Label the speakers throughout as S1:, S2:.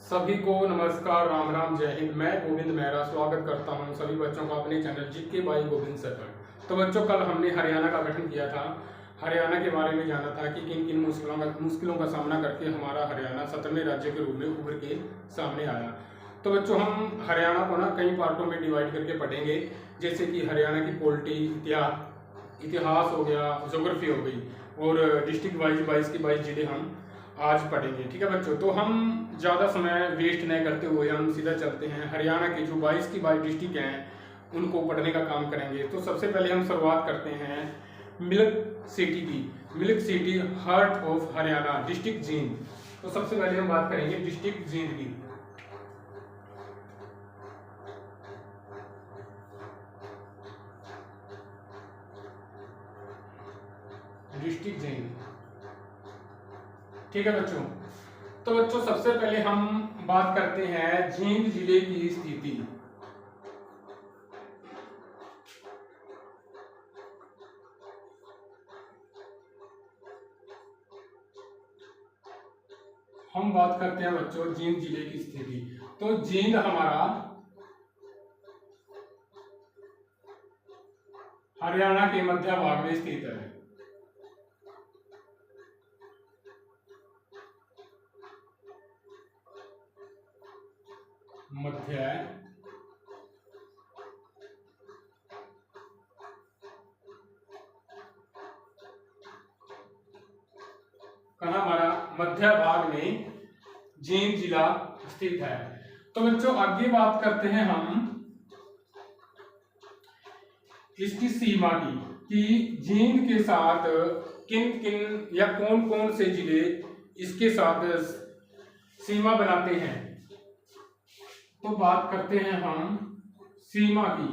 S1: सभी को नमस्कार, राम राम, जय हिंद। मैं गोविंद मेहरा स्वागत करता हूं सभी बच्चों का अपने channel GK by Govind sir पर। तो बच्चों, कल हमने हरियाणा का गठन किया था। हरियाणा के बारे में जाना था कि किन किन मुश्किलों का सामना करके हमारा हरियाणा 17वें राज्य के रूप में उभर के सामने आया। तो बच्चों, हम हरियाणा को ना कई पार्टों में डिवाइड करके पढ़ेंगे, जैसे कि हरियाणा की पॉलिटी, इतिहास हो गया, ज्योग्राफी हो गई, और डिस्ट्रिक्ट वाइज 22 के 22 जिले हम आज पढ़ेंगे। ठीक है बच्चों, तो हम ज़्यादा समय वेस्ट नहीं करते हुए हम सीधा चलते हैं। हरियाणा के जो 22 की 22 डिस्ट्रिक्ट हैं उनको पढ़ने का काम करेंगे। तो सबसे पहले हम शुरुआत करते हैं मिल्क सिटी की। Milk city, heart of Haryana, district Jind. तो सबसे पहले हम बात करेंगे डिस्ट्रिक्ट जींद की। डिस्ट्रिक्ट जींद, ठीक है बच्चों। तो बच्चों, सबसे पहले हम बात करते हैं जींद जिले की स्थिति। हम बात करते हैं बच्चों जींद जिले की स्थिति। तो जींद हमारा हरियाणा के मध्य भाग में स्थित है। मध्य कहाँ हमारा मध्य भाग में जींद जिला स्थित है। तो बच्चों, आगे बात करते हैं हम इसकी सीमा की, कि जींद के साथ किन किन या कौन कौन से जिले इसके साथ सीमा बनाते हैं। तो बात करते हैं हम सीमा की।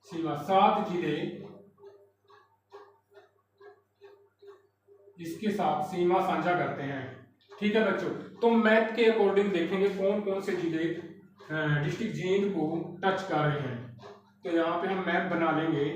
S1: सीमा 7 जिले इसके साथ सीमा साझा करते हैं। ठीक है बच्चों, तो मैप के अकॉर्डिंग देखेंगे कौन कौन से जिले डिस्ट्रिक्ट जींद को टच कर रहे हैं। तो यहाँ पे हम मैप बना लेंगे।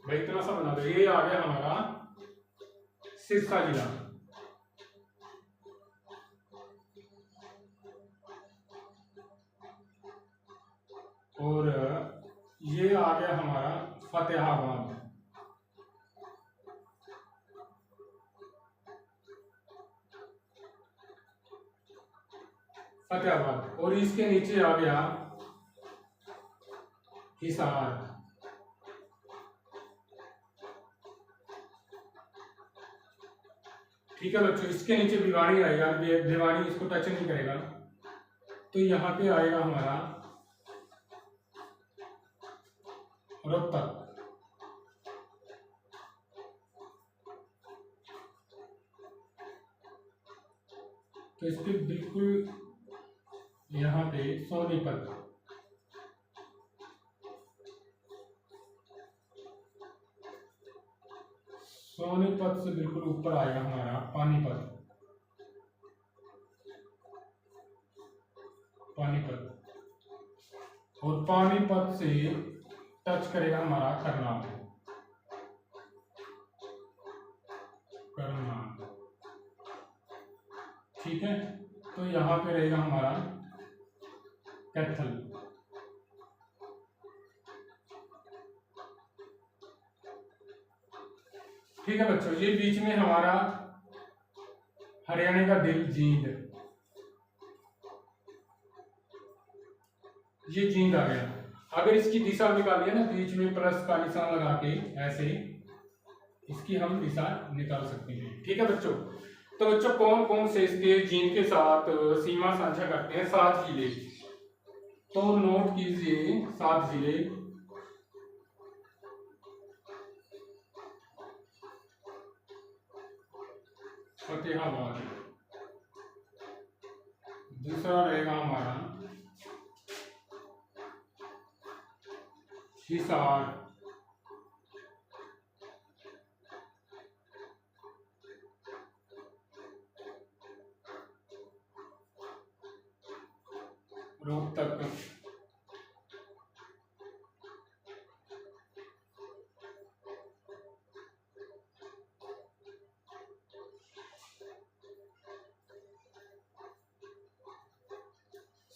S1: भाई इतना सा बना दो। ये आ गया हमारा सिरसा जिला, और ये आ गया हमारा फतेहाबाद, और इसके नीचे आ गया हिसार। ठीक है बच्चों, इसके नीचे भिवानी आएगा, भिवानी इसको टच नहीं करेगा। तो यहाँ पे आएगा हमारा रोहतक। तो इसके बिल्कुल यहाँ पे सोनीपत, सोनीपत से बिल्कुल ऊपर आएगा हमारा पानीपत। और पानीपत से टच करेगा हमारा करनाल। ठीक है, तो यहाँ पे रहेगा हमारा कैथल। ठीक है बच्चों, ये बीच में हमारा हरियाणा का दिल जींद, ये जींद आ गया। अगर इसकी दिशा निकालिए ना, बीच में प्लस का निशान लगा के ऐसे इसकी हम दिशा निकाल सकते हैं। ठीक है बच्चों, तो बच्चों कौन कौन से इसके जींद के साथ सीमा साझा करते हैं? 7 जिले। तो नोट कीजिए 7 जिले। फतेहाबाद, दूसरा रहेगा हमारा हिसार। रोहतक।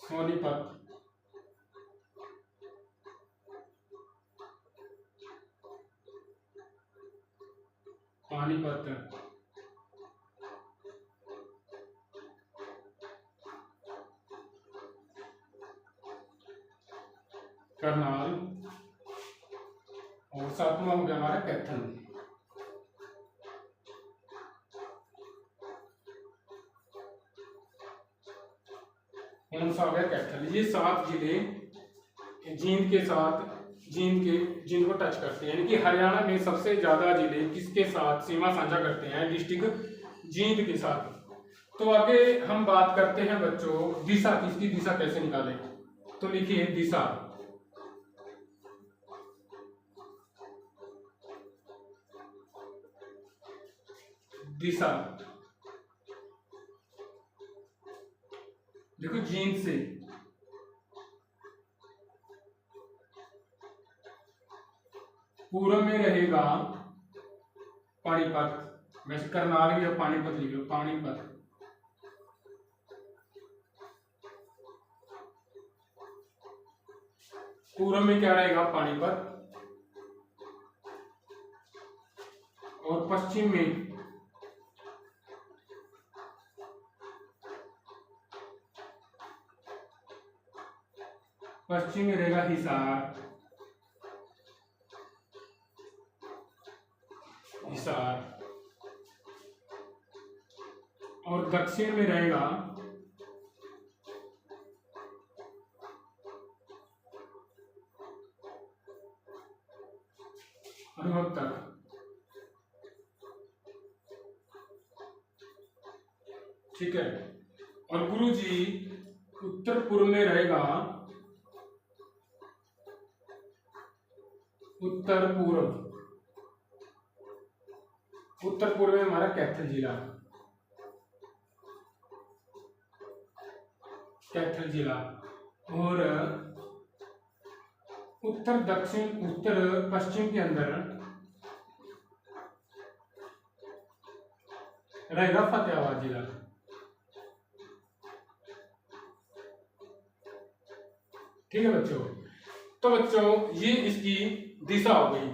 S1: सोनीपत। पानीपत। करनाल। और सातवां हो गया हमारा कैथल। कौन सा हो गया? कैथल। ये 7 जिले जींद को टच करते हैं, यानी कि हरियाणा में सबसे ज्यादा जिले किसके साथ सीमा साझा करते हैं? डिस्ट्रिक्ट जींद के साथ। तो आगे हम बात करते हैं बच्चों दिशा की। इसकी दिशा कैसे निकालें? तो लिखिए दिशा। दिशा देखो जींद से पूर्व में रहेगा पानीपत। वैसे करनाल भी पानीपत लिख लो, पानीपत। पूर्व में क्या रहेगा? पानीपत। और पश्चिम में रहेगा हिसार। और दक्षिण में रहेगा रोहतक। ठीक है। और गुरुजी उत्तर पूर्व में रहेगा उत्तर पूर्व में हमारा कैथल जिला। और उत्तर पश्चिम के अंदर रहेगा फतेहाबाद जिला। ठीक है बच्चों। तो बच्चों ये इसकी दिशा हो गई,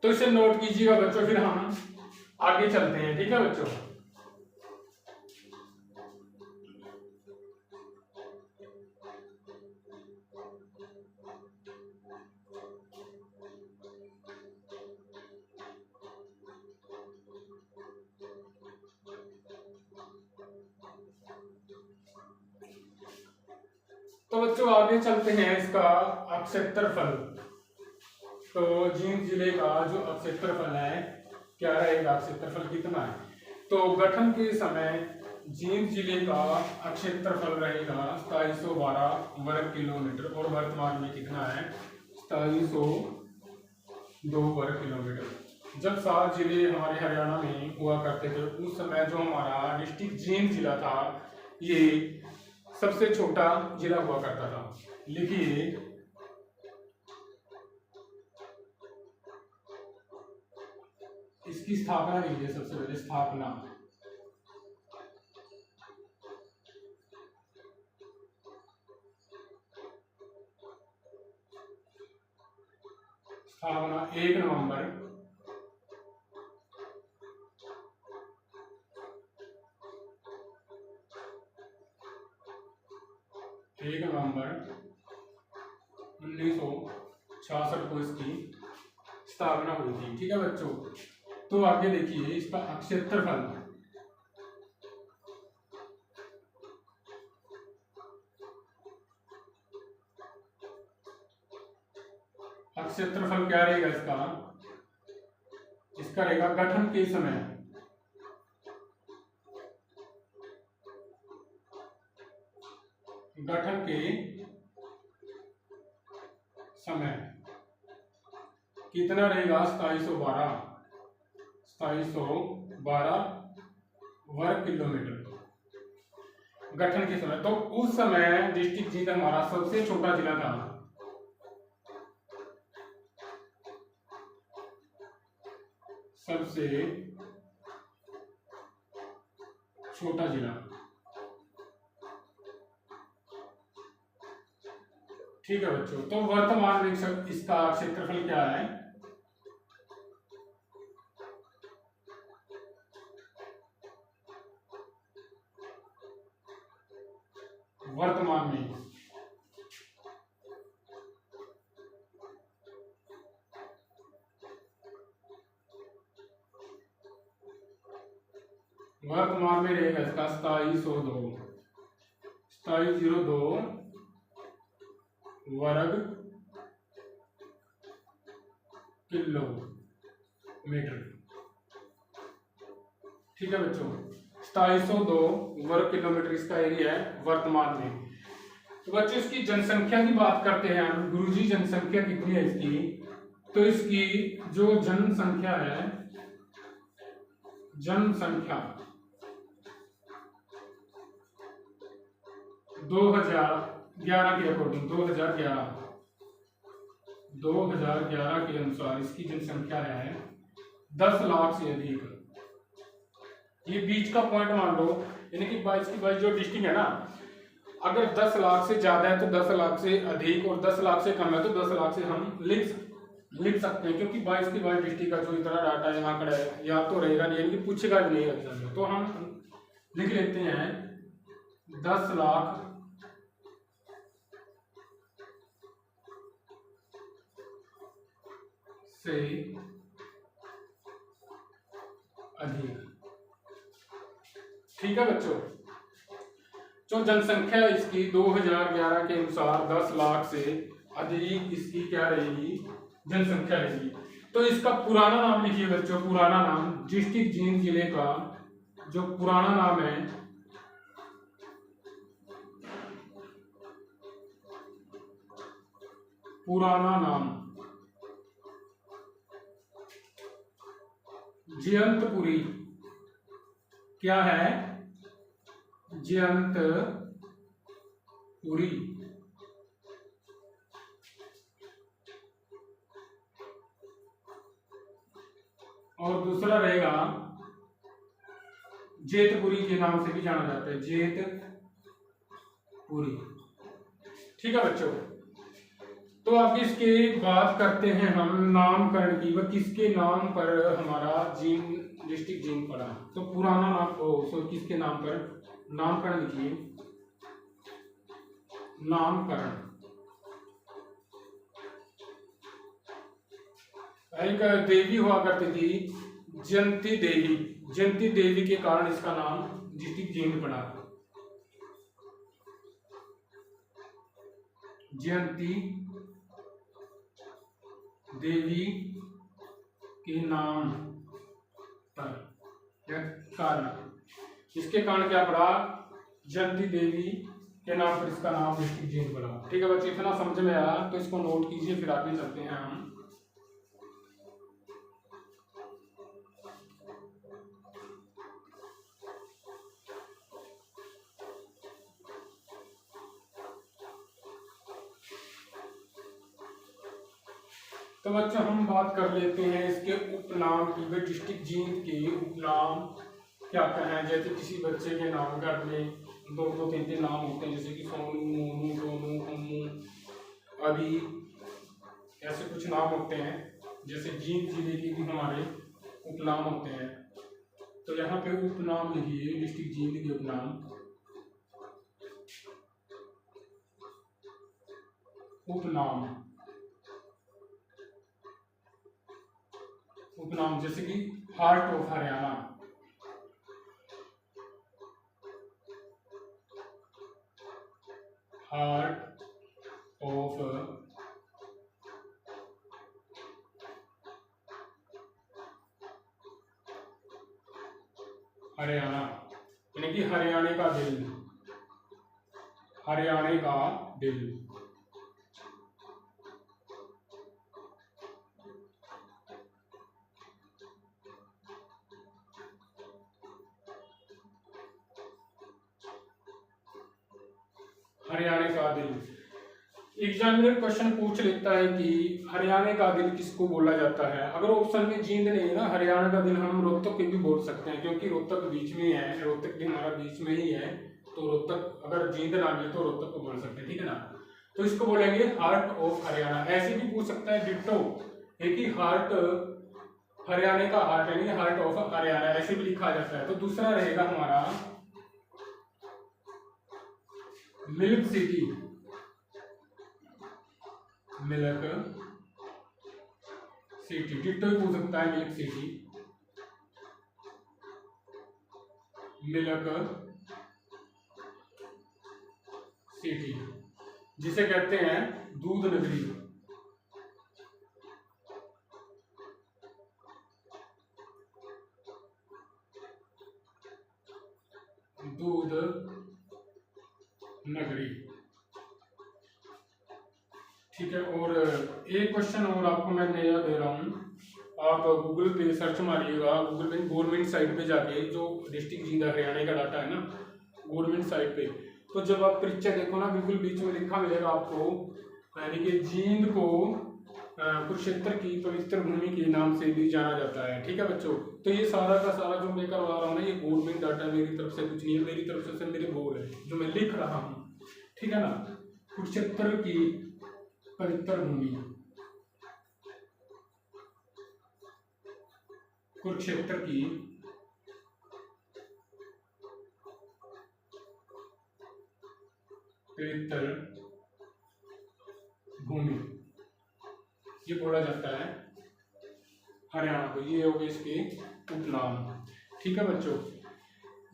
S1: तो इसे नोट कीजिएगा बच्चों, फिर हम आगे चलते हैं। ठीक है बच्चों। तो बच्चों आगे चलते हैं इसका अक्षेत्रफल। तो जींद जिले का जो अक्षेत्रफल है क्या रहेगा? अक्षेत्रफल कितना है? तो गठन के समय जींद जिले का अक्षेत्रफल रहेगा 2712 वर्ग किलोमीटर, और वर्तमान में कितना है? 2702 वर्ग किलोमीटर। जब 7 जिले हमारे हरियाणा में हुआ करते थे उस समय जो हमारा डिस्ट्रिक्ट जींद जिला था ये सबसे छोटा जिला हुआ करता था। लिखिए इसकी स्थापना कीजिए। सबसे पहले स्थापना। स्थापना 1 नवंबर 1966 को इसकी स्थापना हुई थी। ठीक है बच्चों। तो आगे देखिए इसका अक्षेत्रफल। अक्षेत्रफल क्या रहेगा इसका? इसका रहेगा गठन के समय गठन के समय कितना रहेगा? 2712 वर्ग किलोमीटर गठन के समय। तो उस समय डिस्ट्रिक्ट जींद हमारा सबसे छोटा जिला था। सबसे छोटा जिला, ठीक है बच्चों। तो वर्तमान में इसका क्षेत्रफल क्या है? वर्तमान में रहेगा इसका 2702 वर्ग किलोमीटर, ठीक है बच्चों। 2702 वर्ग किलोमीटर इसका एरिया है वर्तमान में। तो बच्चों इसकी जनसंख्या की बात करते हैं हम। गुरुजी जनसंख्या कितनी है इसकी? तो इसकी जो जनसंख्या है, जनसंख्या 2011 के अकॉर्डिंग, 2011 के अनुसार इसकी जनसंख्या है 10 लाख से अधिक। ये बीच का पॉइंट मान लो, यानी कि 22 की 22 जो डिस्ट्रिक्ट है ना, अगर 10 लाख से ज्यादा है तो 10 लाख से अधिक, और 10 लाख से कम है तो 10 लाख से हम लिख सकते हैं, क्योंकि 22 की 22 डिस्ट्रिक्ट का जो इतना डाटा यहाँ खड़ा है याद तो रहेगा नहीं, यानी कि पूछेगा भी नहीं एग्जाम में। तो हम लिख लेते हैं 10 लाख से अधिक, ठीक है बच्चों। जो जनसंख्या इसकी 2011 के अनुसार 10 लाख से अधिक इसकी क्या रहेगी? जनसंख्या रहेगी। तो इसका पुराना नाम लिखिए बच्चों, पुराना नाम डिस्ट्रिक्ट जींद जिले का जो पुराना नाम है, पुराना नाम जयंतपुरी। क्या है? जयंतपुरी। और दूसरा रहेगा जेतपुरी के नाम से भी जाना जाता है, जेतपुरी, ठीक है बच्चों। तो अब इसके बात करते हैं हम नामकरण की। वह किसके नाम पर हमारा जींद डिस्ट्रिक्ट जींद पड़ा? तो पुराना नाम किसके नाम पर? नामकरण लिखिए, नामकरण। एक देवी हुआ करती थी जयंती देवी, जयंती देवी के कारण इसका नाम डिस्ट्रिक्ट जींद पड़ा। जयंती देवी के नाम पर या कारण, इसके कारण क्या पड़ा? जयंती देवी के नाम पर इसका नाम डिस्ट्रिक्ट जींद पड़ा, ठीक है बच्चे। इतना समझ में आया तो इसको नोट कीजिए, फिर आगे चलते हैं हम। तो बच्चों हम बात कर लेते हैं इसके उपनाम की। वे डिस्ट्रिक्ट जींद के उपनाम क्या क्या है? जैसे किसी बच्चे के नाम घर में 2-2-3-3 नाम होते हैं, जैसे कि सोनू, मोनू, टोनू, अम्मू, अभी, ऐसे कुछ नाम होते हैं। जैसे जींद जिले के भी हमारे उपनाम होते हैं। तो यहाँ पे उपनाम लिखिए, डिस्ट्रिक्ट जींद के उपनाम। उपनाम जैसे कि heart of Haryana, heart of Haryana, यानी कि हरियाणा का दिल, हरियाणा का दिल। हरियाणा का दिल। एग्जामिनर क्वेश्चन पूछ लेता है कि हरियाणा का दिल किसको बोला जाता है। अगर ऑप्शन में जींद नहीं है ना, हरियाणा का दिल हम रोहतक के भी बोल सकते हैं, क्योंकि रोहतक बीच में है, रोहतक भी हमारा बीच में ही है, तो रोहतक अगर जींद ना मिले तो रोहतक को बोल सकते हैं, ठीक है ना। तो इसको बोलेंगे हार्ट ऑफ हरियाणा। ऐसे भी पूछ सकता है डिट्टो, एक ही हार्ट, हरियाणा का हार्ट यानी हार्ट ऑफ हरियाणा, ऐसे भी लिखा जाता है। तो दूसरा रहेगा हमारा milk city, milk city, ditto ही पूछ सकता है मिल्क सिटी, मिल्क सिटी, जिसे कहते हैं दूध नगरी। दूध नगरी, ठीक है। और एक क्वेश्चन और आपको मैं नया दे रहा हूँ, आप गूगल पे सर्च मारिएगा, गूगल पे गवर्नमेंट साइट पे जाके, जो डिस्ट्रिक्ट जींद हरियाणा का डाटा है ना गवर्नमेंट साइट पे, तो जब आप परीक्षा देखो ना, बिल्कुल बीच में लिखा मिलेगा आपको, यानी कि जींद को कुरुक्षेत्र की पवित्र भूमि के नाम से भी जाना जाता है, ठीक है बच्चों। तो ये सारा का सारा जो मैं करवा रहा हूँ ना, ये गवर्नमेंट डाटा, मेरी तरफ से कुछ नहीं है, मेरी तरफ से मेरे बोल है जो मैं लिख रहा हूँ, ठीक है ना। कुरुक्षेत्र की पवित्र भूमि, कुरुक्षेत्र की पवित्र भूमि, ये बोला जाता है हरियाणा को। ये हो गए इसके उपनाम, ठीक है बच्चों।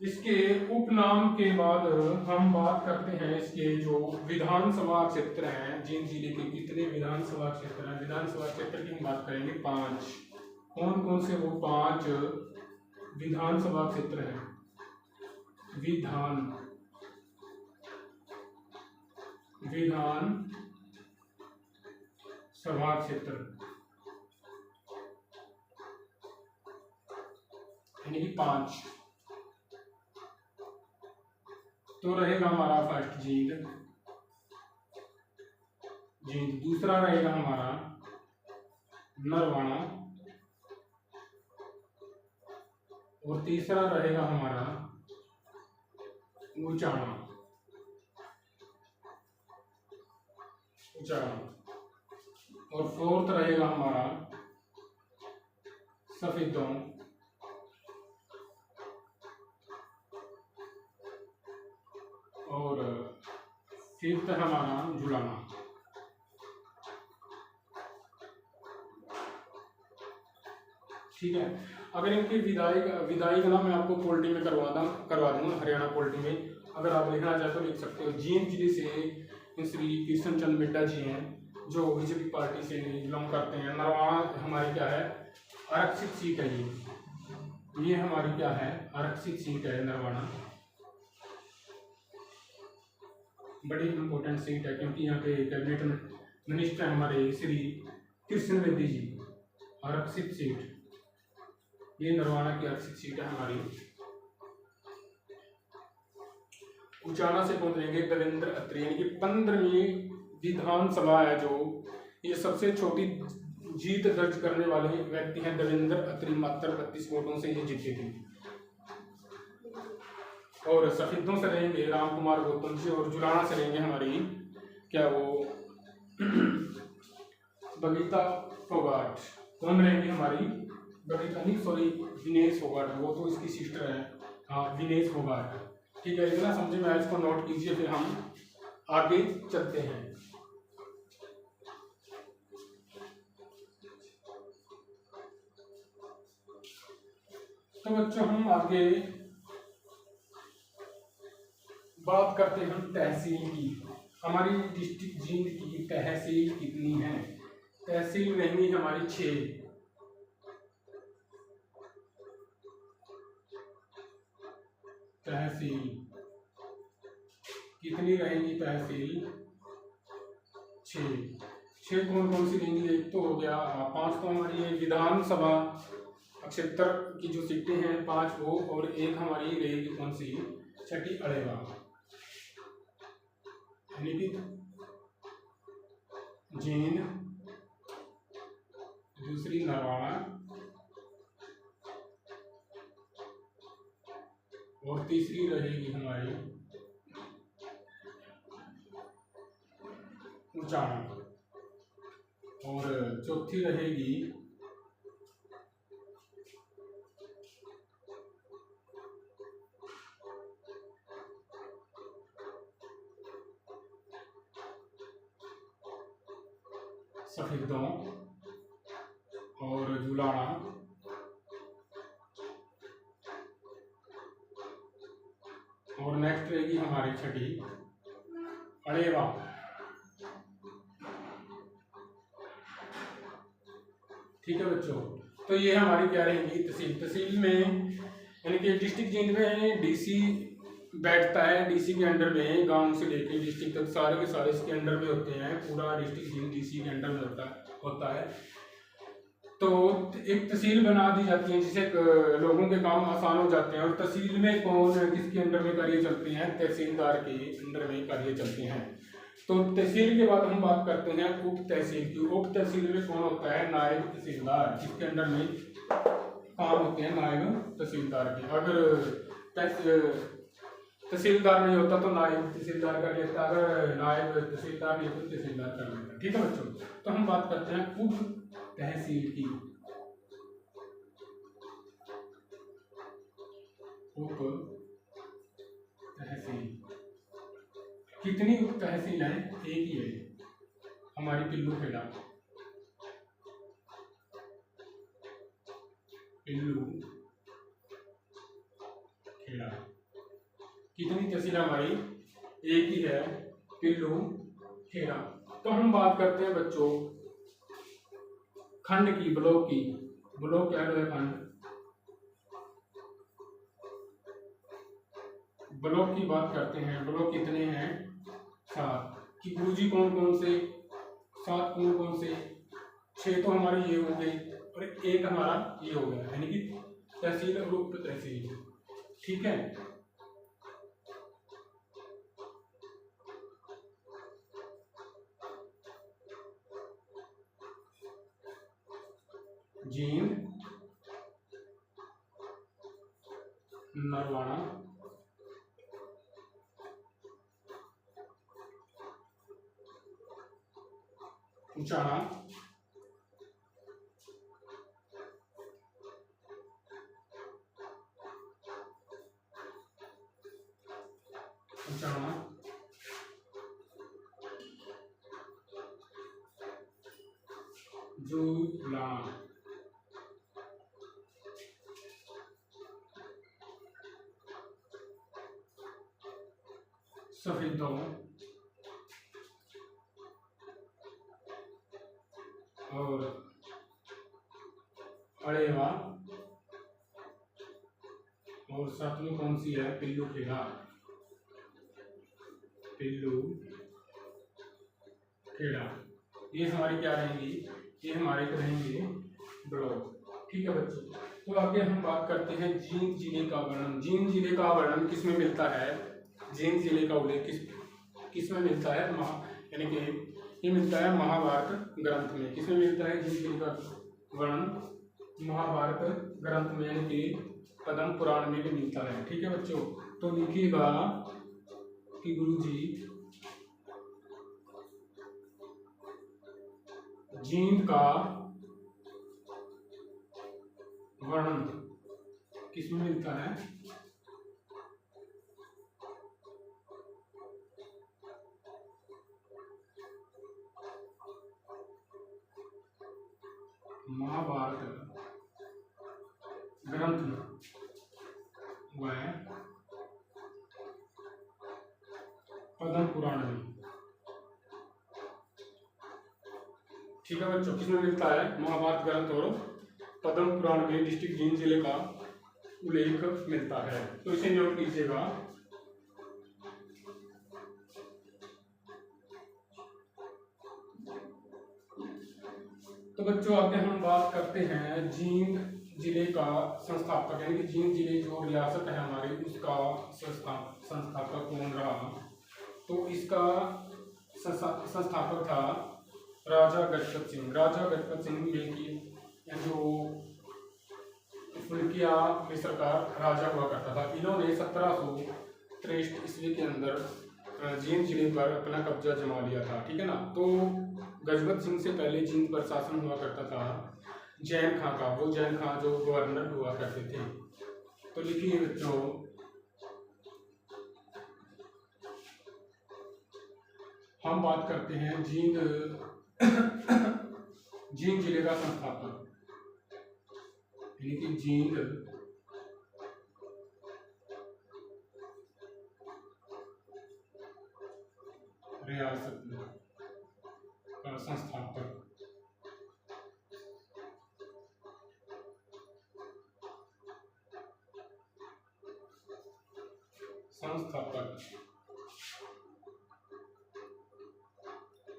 S1: इसके उपनाम के बाद हम बात करते हैं इसके जो विधानसभा क्षेत्र हैं, जींद जिले के कितने विधानसभा क्षेत्र हैं। विधानसभा क्षेत्र की हम बात करेंगे 5। कौन कौन से वो 5 विधानसभा क्षेत्र हैं। विधान सभा क्षेत्र यानी कि 5। तो रहेगा हमारा फर्स्ट जींद, दूसरा रहेगा हमारा नरवाना, और तीसरा रहेगा हमारा उचाना, और फोर्थ रहेगा हमारा सफेदों, और फिफ्थ हमारा जुलाना। ठीक है। अगर इनकी विदाई का नाम मैं आपको पोल्टी में करवा दूंगा, हरियाणा पोल्टी में। अगर आप लिखना चाहते तो लिख सकते हो। जींद जिले से श्री कृष्ण चंद्र मिड्डा जी हैं, जो बीजेपी पार्टी से बिलोंग करते हैं। नरवाना हमारी क्या है, आरक्षित सीट है। ये हमारी क्या है, आरक्षित सीट है नरवाना। बड़ी इंपॉर्टेंट सीट है, क्योंकि यहाँ पे कैबिनेट मिनिस्टर हमारे श्री कृष्ण बेदी जी। आरक्षित सीट, ये नरवाना की आरक्षित सीट है हमारी। उचाना से पहुंचेंगे देवेंद्र अत्री, यानी कि 15वीं विधानसभा है जो, ये सबसे छोटी जीत दर्ज करने वाले व्यक्ति हैं देवेंद्र अत्री। मात्र 32 वोटों से ये जीते थे। और सफेदों से रहेंगे राम कुमार गौतम जी, और जुलाना से रहेंगे हमारी क्या वो बबीता फोगाट। कौन रहेंगी हमारी, बबीता नहीं सॉरी विनेश फोगाट, वो तो इसकी सिस्टर है। हाँ विनेश फोगाट, ठीक है। इतना समझे में, इसको नोट कीजिए, फिर हम आगे चलते हैं। तो बच्चों हम आगे बात करते हैं तहसील की। हमारी डिस्ट्रिक्ट जींद की तहसील कितनी है। तहसील रहेंगी हमारी 6। तहसील कितनी रहेंगी तहसील? 6। 6 कौन कौन सी रहेंगी? एक तो हो गया 5 तो हमारी ये विधानसभा क्षेत्र की जो सीटें हैं 5 वो, और एक हमारी रहेगी कौन सी? छठी अड़ेवा, यानी कि जींद, दूसरी नरवाना और तीसरी रहेगी हमारी उचाना और चौथी रहेगी सफेदों और जुलाना और नेक्स्ट रहेगी हमारी छठी अड़ेवा। ठीक है बच्चों, तो ये हमारी क्या रहेंगी तहसील। तहसील में यानी कि डिस्ट्रिक्ट जींद में डीसी बैठता है, डीसी के अंडर में गांव से लेकर डिस्ट्रिक्ट तक सारे के सारे इसके अंडर में होते हैं। पूरा डिस्ट्रिक्ट जींद डीसी के अंडर में होता है। तो एक तहसील बना दी जाती है जिससे लोगों के काम आसान हो जाते हैं। और तहसील में कौन किसके अंडर में कार्य चलते हैं? तहसीलदार के अंडर में कार्य चलते हैं। तो तहसील के बाद हम बात करते हैं उप तहसील की। उप तहसील में कौन होता है? नायब तहसीलदार, जिसके अंडर में काम होते हैं नायब तहसीलदार के। अगर तहसीलदार नहीं होता तो नायब तहसीलदार कर लेता, अगर नायब तहसीलदार नहीं तो तहसीलदार कर लेता। ठीक है बच्चों, तो हम बात करते हैं उप तहसील की। उप तहसील कितनी उप तहसील है? एक ही है, हमारी पिल्लू खेड़ा। पिल्लू खेड़ा कितनी तहसील हमारी? एक ही है, पिल्लू खेड़ा। तो हम बात करते हैं बच्चों खंड की, ब्लॉक की। ब्लॉक क्या है? खंड। ब्लॉक की बात करते हैं। ब्लॉक कितने हैं? 7। कि गुरुजी कौन कौन से? 7 कौन कौन से? 6 तो हमारे ये हो गए और एक हमारा ये हो गया, यानी कि तहसील और उप तहसील। ठीक है, जींद, नरवाना, उचाना, जुलाना, सफेदों और अड़ेवा और सातवीं कौन सी है? पिल्लू खेड़ा। पिल्लू खेड़ा ये हमारी क्या रहेंगी? ये हमारे रहेंगे ब्लॉक। ठीक है बच्चों, तो आगे हम बात करते हैं जींद जिले का वर्णन। जींद जिले का वर्णन किसमें मिलता है? जींद जिले का उल्लेख किसमें मिलता है? यानी कि ये मिलता है महाभारत ग्रंथ में। किसमें मिलता है जींद जिले का वर्णन? महाभारत ग्रंथ में, यानी कि पद्म पुराण में भी मिलता है। ठीक है बच्चों, तो लिखिएगा कि गुरुजी जींद का वर्णन किसमें मिलता है? महाभारत ग्रंथ में व पद्म पुराण में। ठीक है बच्चों, किसमें मिलता है? महाभारत ग्रंथ और पद्म पुराण में डिस्ट्रिक्ट जींद जिले का उल्लेख मिलता है। तो इसे नोट कीजिएगा। तो बच्चों आगे हम बात करते हैं जींद जिले का संस्थापक, यानी कि जींद जिले जो रियासत है हमारी उसका संस्थापक कौन रहा। तो इसका संस्थापक था राजा गजपत सिंह। राजा गजपत सिंह की जो फुल्किया मिस्र का राजा हुआ करता था। इन्होंने 1763 ईस्वी के अंदर जींद जिले पर अपना कब्जा जमा लिया था, ठीक है ना। तो गजपत सिंह से पहले जींद पर शासन हुआ करता था जैन खां का। वो जैन खां जो गवर्नर हुआ करते थे। तो लिखिए बच्चों, हम बात करते हैं जींद जींद जिले का संस्थापक, यानी कि जींद रियासत का संस्थापक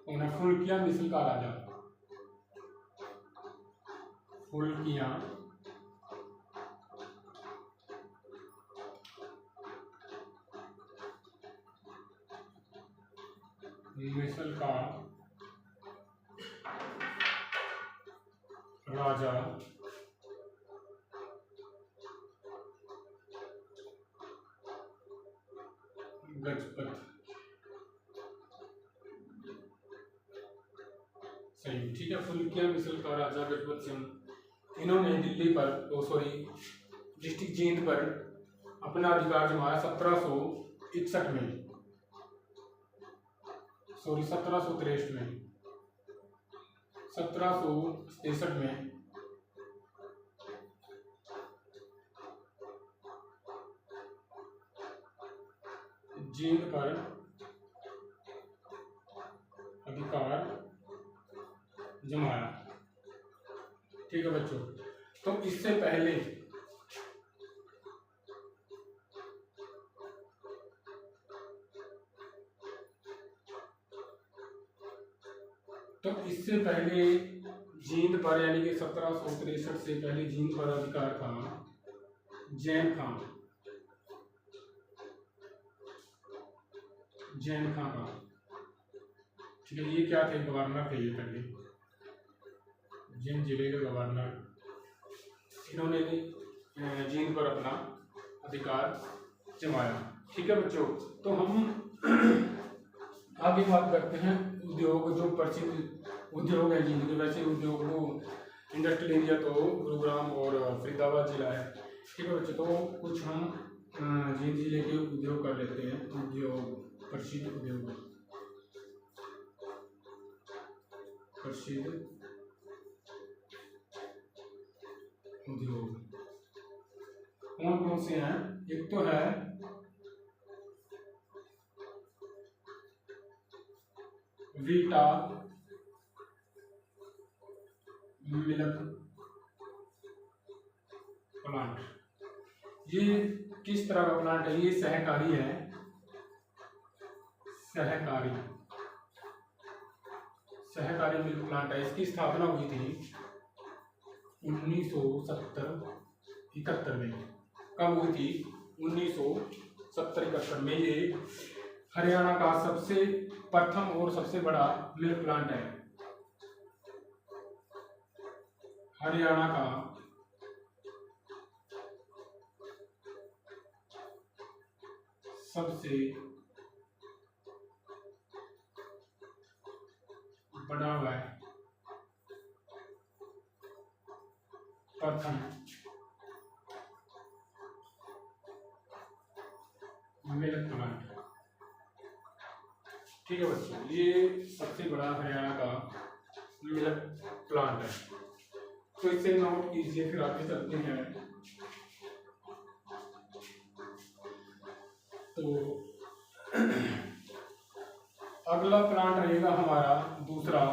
S1: उन्हें फुल्किया मिस्र का राजा। फुल्किया मिस्र का राजा गजपत सही, ठीक है। फुल्किया मिस्र का राजा गजपत सिंह, इन्होंने दिल्ली पर डिस्ट्रिक्ट जींद पर अपना अधिकार जमाया 1761 में, 1763 में, 1763 में जींद पर अधिकार जमाया, ठीक है बच्चों। तो इससे पहले जींद पर, यानी कि 1763 से पहले जींद पर अधिकार था जैन खां का, ठीक है। ये क्या थे, गवर्नर थे ये पहले, जींद जिले के गवर्नर। इन्होंने जींद पर अपना अधिकार जमाया, ठीक है बच्चों। तो हम आगे बात करते हैं उद्योग, जो प्रसिद्ध उद्योग है जींद के। वैसे उद्योग वो इंडस्ट्रियल एरिया तो गुरुग्राम और फरीदाबाद जिला है, ठीक है बच्चों। तो कुछ हम जींद जिले के उद्योग कर लेते हैं। उद्योग, प्रसिद्ध उद्योग, प्रसिद्ध उद्योग कौन कौन से हैं। एक तो है वीटा मिल्क प्लांट। ये किस तरह का प्लांट है, ये सहकारी है, सहकारी मिल्क प्लांट है। इसकी स्थापना हुई थी 1970-71 में। कब हुई थी, 1970-71 में। ये हरियाणा का सबसे प्रथम और सबसे बड़ा मिल्क प्लांट है। हरियाणा का सबसे बड़ा हुआ है, प्रथम मिल्क प्लांट, ठीक है बच्चों। ये सबसे बड़ा हरियाणा का मिल्क प्लांट है। तो इसे नोट कीजिए, फिर आगे चलते हैं। तो अगला प्लांट रहेगा हमारा दूसरा,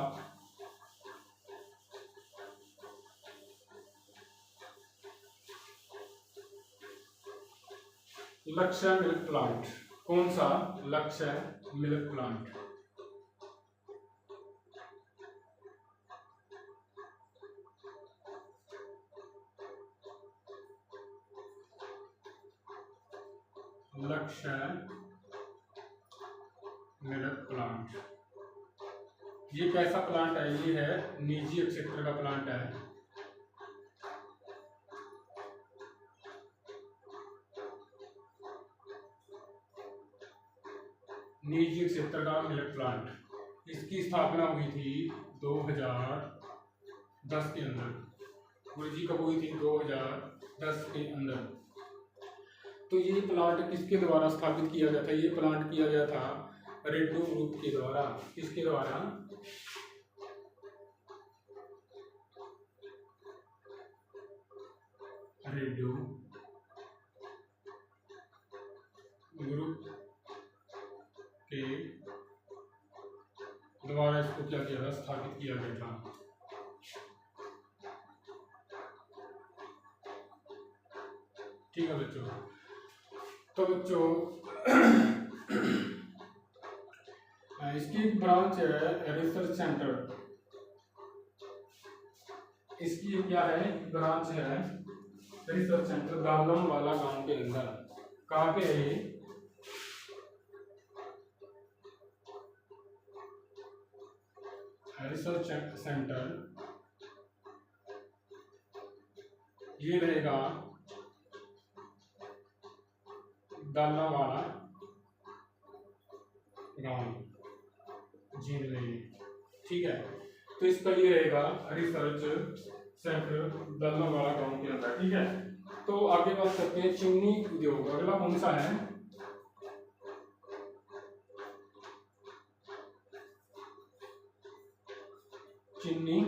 S1: लक्ष्य मिल्क प्लांट। कौन सा, लक्ष्य मिल्क प्लांट। लक्ष्य मिल्क प्लांट। ये कैसा प्लांट है? ये है निजी क्षेत्र का प्लांट है। निजी क्षेत्र का मिल्क प्लांट। इसकी स्थापना हुई थी 2010 के अंदर। गुरु जी कब हुई थी? 2010 के अंदर। तो ये प्लांट किसके द्वारा स्थापित किया गया था? ये प्लांट किया गया था रेड्डी ग्रुप के द्वारा। किसके द्वारा? रेड्डी ग्रुप के द्वारा इसको क्या किया था? स्थापित किया गया था। ठीक है बच्चों। तो बच्चों इसकी ब्रांच है रिसर्च सेंटर। इसकी क्या है? ब्रांच है रिसर्च सेंटर गालम वाला गांव के अंदर। कहाँ पे है? रिसर्च सेंटर ये रहेगा दालावाला गांव जींद में। ठीक है, तो इसका ये रहेगा रिसर्च सेंटर दालावाला गांव के अंदर। ठीक है, तो आगे बात करते हैं चीनी उद्योग। अगला कौन सा है? चीनी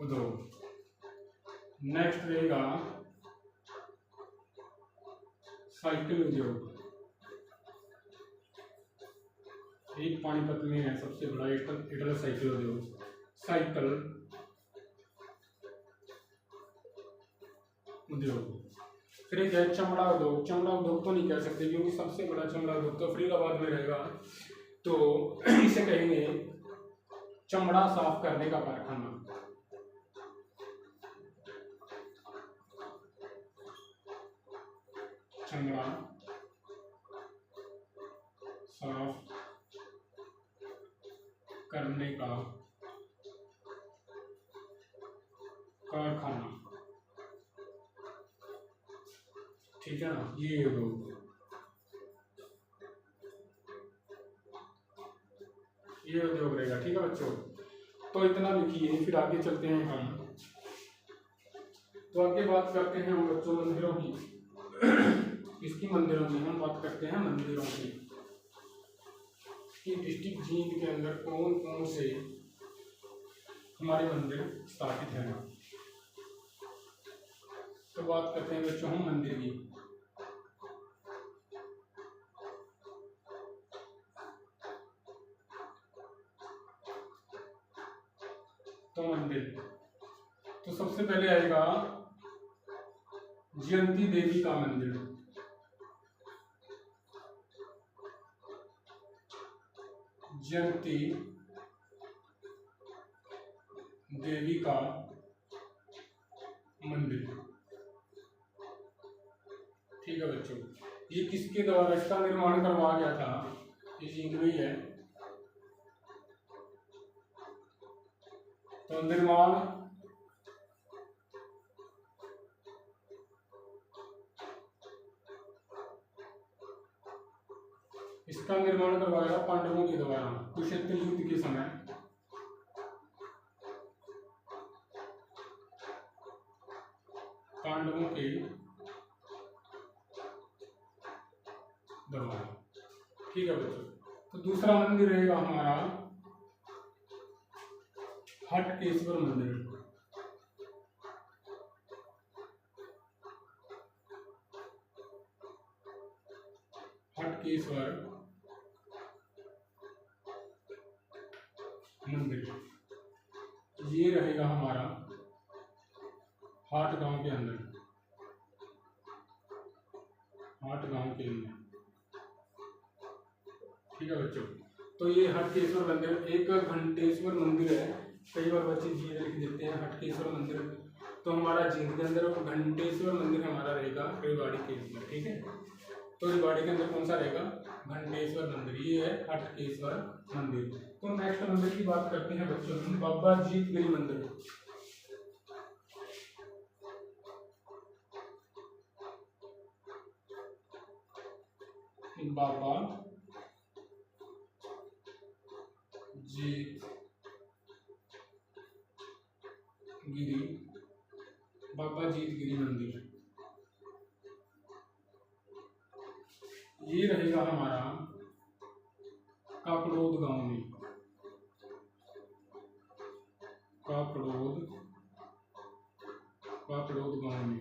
S1: उद्योग। नेक्स्ट रहेगा साइकिल उद्योग। एक पानीपत में है सबसे बड़ा इटल साइकिल उद्योग। साइकिल उद्योग। फिर एक है चमड़ा उद्योग। चमड़ा उद्योग तो नहीं कह सकते क्योंकि सबसे बड़ा चमड़ा उद्योग तो फरीदाबाद में रहेगा, तो इसे कहेंगे चमड़ा साफ करने का कारखाना। चमड़ा साफ करने का कारखाना। ठीक है ना, ये उद्योग, ये उद्योग रहेगा। ठीक है बच्चों, तो इतना लिखिए, फिर आगे चलते हैं हम। तो आगे बात करते हैं हम बच्चों मंदिरों की। किसकी? मंदिरों की। हम बात करते हैं मंदिरों की कि डिस्ट्रिक्ट जींद के अंदर कौन कौन से हमारे मंदिर स्थापित हैं। तो बात करते हैं बच्चों हम मंदिर की। तो मंदिर, तो सबसे पहले आएगा जयंती देवी का मंदिर। जयंती देवी का मंदिर। ठीक है बच्चों, ये किसके द्वारा इसका निर्माण करवाया गया था? ये जींद में ही है। तो निर्माण इसका निर्माण करवाया पांडवों के द्वारा कुरुक्षेत्र युद्ध के समय। पांडवों के द्वारा। ठीक है बच्चों, तो दूसरा मंदिर रहेगा हमारा हटकेश्वर मंदिर। हटकेश्वर मंदिर ये रहेगा हमारा हाट गांव के अंदर। हाट गांव के अंदर। ठीक है बच्चों, तो ये हटकेश्वर मंदिर एक घंटेश्वर मंदिर है। कई बार बच्चे जी लिख देते हैं हटकेश्वर मंदिर तो हमारा जींद के अंदर घंटेश्वर मंदिर हमारा रहेगा रेवाड़ी के अंदर, ठीक है। तो रेवाड़ी के अंदर कौन सा रहेगा? घंटेश्वर मंदिर, ये है हटकेश्वर मंदिर। तो नेक्स्ट मंदिर की बात करते हैं बच्चों, हम बाबा जीत गिरी मंदिर। बाबा जीत गिरी, बाबा जीत गिरी मंदिर, ये रहेगा हमारा काकड़ोद गांव में। काकड़ोद गांव में,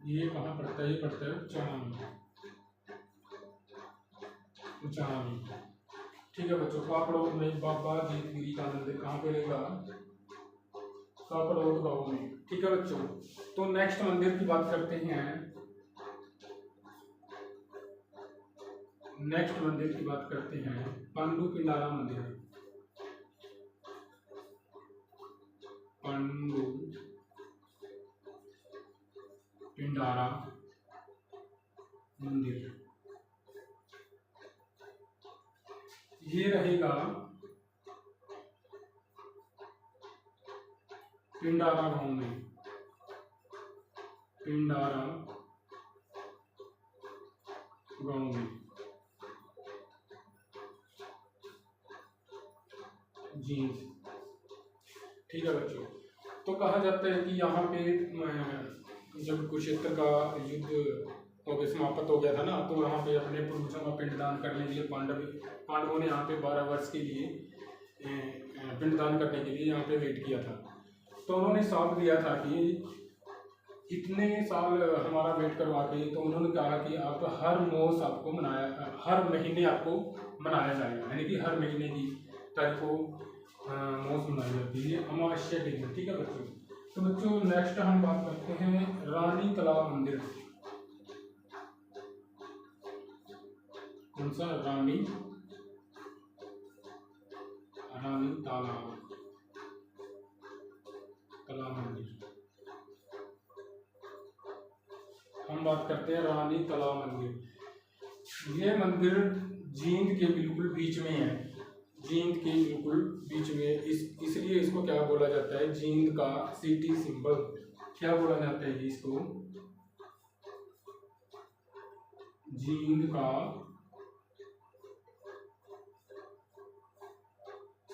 S1: ये कहाँ पड़ता है? ये पड़ता है उचाना में, ठीक है बच्चों। काकड़ोद में बाबा जीत गिरी का मंदिर कहाँ पे रहेगा? काकड़ोद गांव में, ठीक है बच्चों। तो नेक्स्ट मंदिर की बात करते हैं, पांडु पिंडारा मंदिर। पांडु पिंडारा मंदिर, ये रहेगा पिंडारा गांव में, पिंडारा गांव में जींद, ठीक है बच्चों। तो कहा जाता है कि यहाँ पे जब कुरुक्षेत्र का युद्ध हो गया, समाप्त हो गया था ना, तो यहाँ पे अपने पूर्वजों का पिंडदान करने के लिए पांडवों ने यहाँ पे 12 वर्ष के लिए पिंडदान करने के लिए यहाँ पे वेट किया था। तो उन्होंने साथ दिया था कि इतने साल हमारा वेट करवा के, तो उन्होंने कहा कि आप हर मौस आपको हर महीने आपको मनाया जाएगा, यानी कि हर महीने की तारीख को मौस मनाई जाती है, अमावस्या के दिन, ठीक है बच्चों। तो बच्चों नेक्स्ट हम बात करते हैं रानी तालाब मंदिर। कौन सा? रानी तालाब मंदिर। हम बात करते हैं रानी तालाब मंदिर। ये मंदिर जींद के बिल्कुल बीच में है, जींद के बिल्कुल बीच में, इसलिए इसको क्या बोला जाता है? जींद का सिटी सिंबल। क्या बोला जाता है इसको? जींद का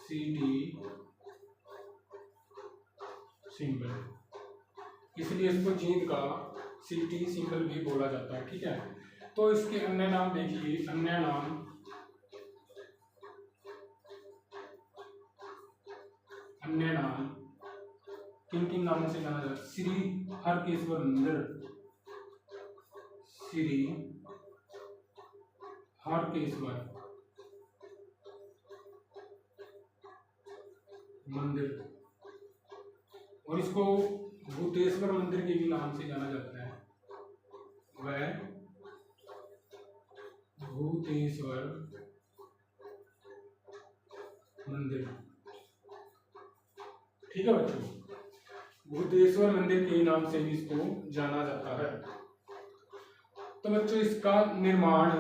S1: सिटी सिंबल, इसलिए इसको जींद का सिटी सिंबल भी बोला जाता है, ठीक है। तो इसके अन्य नाम देखिए, अन्य नाम किन किन नामों से जाना जाता है? श्री हरकेश्वर मंदिर, श्री हरकेश्वर मंदिर, और इसको भूतेश्वर मंदिर के भी नाम से जाना जाता है, वह भूतेश्वर मंदिर, ठीक है बच्चों। भूतेश्वर मंदिर के नाम से भी इसको जाना जाता है। तो बच्चों इसका निर्माण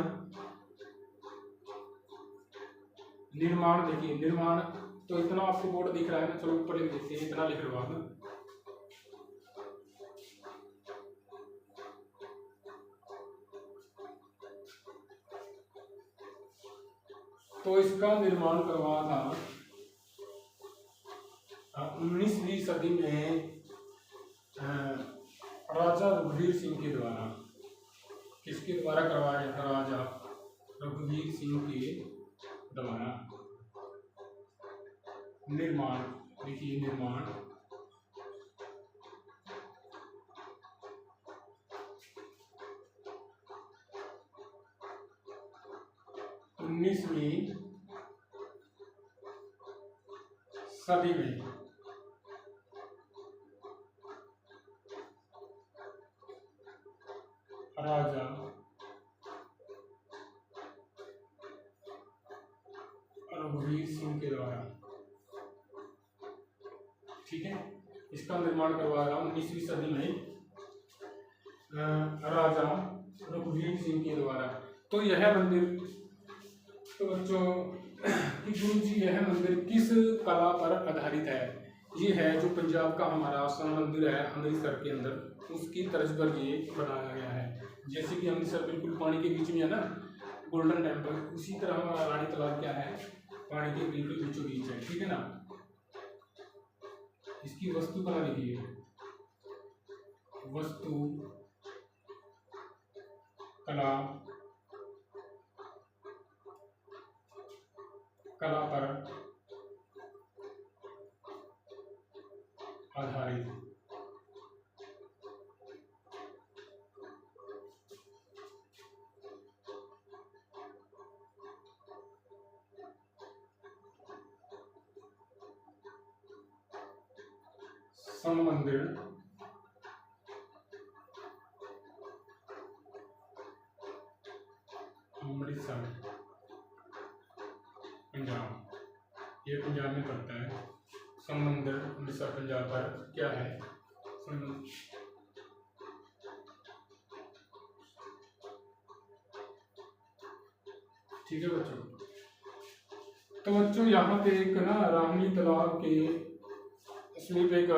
S1: देखिए, निर्माण तो इतना आपको बोर्ड दिख रहा है ना, चलो ऊपर लिख देते हैं, इतना लिख रहा है ना। तो इसका निर्माण करवाया था 19वीं सदी में राजा रघुवीर सिंह के द्वारा। किसके द्वारा करवाया गया था? राजा रघुवीर सिंह के द्वारा निर्माण। देखिए निर्माण 19वीं सदी में राजा रघुवीर सिंह के द्वारा, ठीक है। इसका निर्माण करवाया 19वीं सदी में राजा रघुवीर सिंह के द्वारा। तो यह मंदिर, तो बच्चों कि गुरु जी यह मंदिर किस कला पर आधारित है? ये है जो पंजाब का हमारा सन मंदिर है अमृतसर के अंदर, उसकी तर्ज पर ये बनाया गया है। जैसे कि अमृतसर बिल्कुल पानी के बीच में है ना, गोल्डन टेम्पल, उसी तरह हमारा रानी तालाब क्या है, पानी के बिल्कुल बीचों बीच है, ठीक है ना। इसकी वास्तुकला लिखिए, वास्तु कला पर आधारित। सन मंदिर अमृतसर पंजाब, ये पंजाब में पड़ता है। सन मंदिर अमृतसर पंजाब पर क्या है? ठीक है बच्चों। तो बच्चों यहाँ पे एक ना रानी तालाब के समीप एक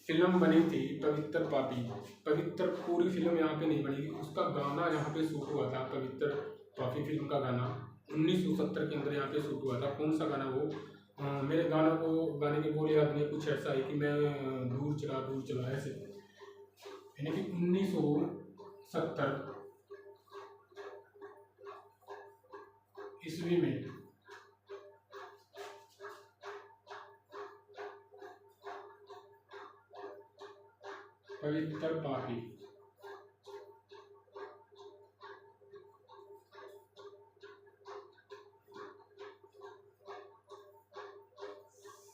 S1: फिल्म बनी थी पवित्र पापी। पवित्र पूरी फिल्म यहाँ पे नहीं बनी, उसका गाना यहाँ पे शूट हुआ था। पवित्र पापी फिल्म का गाना 1970 के अंदर यहाँ पे शूट हुआ था। कौन सा गाना वो? मेरे गाने के बोल याद नहीं, कुछ ऐसा है कि मैं दूर चला ऐसे, यानी कि 1970 ईस्वी में पवित्र पापी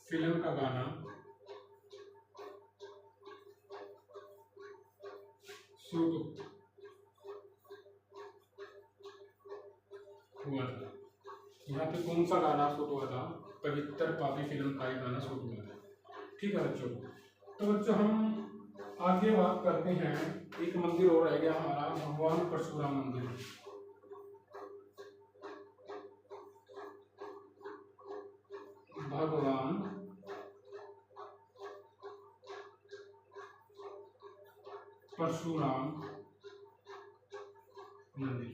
S1: फिल्म का गाना शूट हुआ था। यहाँ पे कौन सा गाना शूट हुआ था? पवित्र पापी फिल्म का ही गाना शूट हुआ था, ठीक है बच्चों। तो बच्चों हम आगे बात करते हैं, एक मंदिर और रह गया हमारा, भगवान परशुराम मंदिर। भगवान परशुराम मंदिर,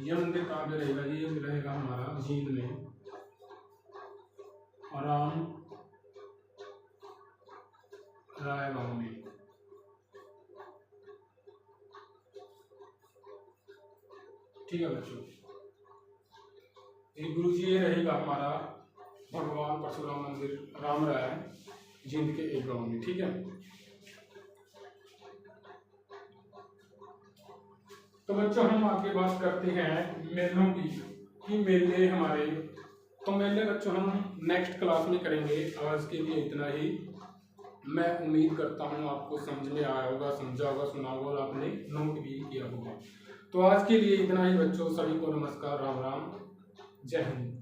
S1: यह मंदिर कहाँ पे रहेगा? ये रहेगा हमारा जींद में, राम राय गांव में। ठीक है बच्चों, ये गुरु जी ये रहेगा हमारा भगवान परशुराम मंदिर, राम राय जींद के एक गांव में, ठीक है। तो बच्चों हम आगे बात करते हैं मेलों की, कि मेले हमारे, तो मेले बच्चों हम नेक्स्ट क्लास में करेंगे। आज के लिए इतना ही। मैं उम्मीद करता हूँ आपको समझ में आया होगा, समझा होगा, सुना होगा और आपने नोट भी किया होगा। तो आज के लिए इतना ही बच्चों, सभी को नमस्कार, राम राम, जय हिंद।